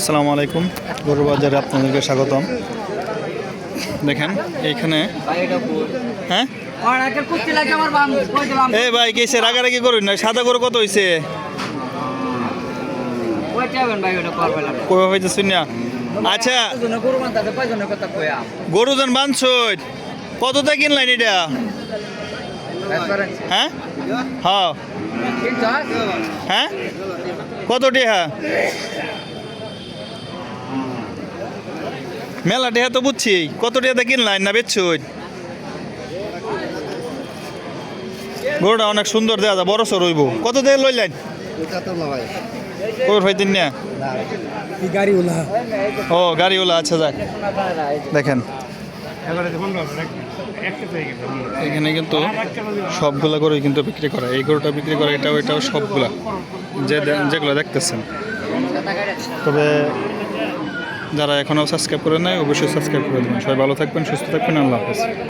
আসসালামু আলাইকুম, গরুর বাজারে আপনাদেরকে স্বাগতম। দেখেন এইখানে হ্যাঁ এই ভাই কেসে রাগারাগি করুন না, সাদা গরু কত হয়েছে কবে হইতেছে না? আচ্ছা গরু জন বাঁধছ কতটা কিনলেন এটা? হ্যাঁ হ্যাঁ হ্যাঁ কত টিহা? মেলা টিহা তো বুঝছি, কত টিহাতে কিনলেন না বেচছুই? গরুটা অনেক সুন্দর দেওয়া যায়, বড় সর হইব। কত দিয়ে লইলেন? কই হইতেন না ও গাড়িওয়ালা। আচ্ছা যাক, দেখেন এখানে কিন্তু সবগুলা গরুই কিন্তু বিক্রি করে। এই গরুটা বিক্রি করে, এটাও সবগুলা যেগুলো দেখতেছেন। তবে যারা এখনও সাবস্ক্রাইব করে নাই অবশ্যই সাবস্ক্রাইব করে দেবেন। সবাই ভালো থাকবেন, সুস্থ থাকবেন, আল্লাহ হাফেজ।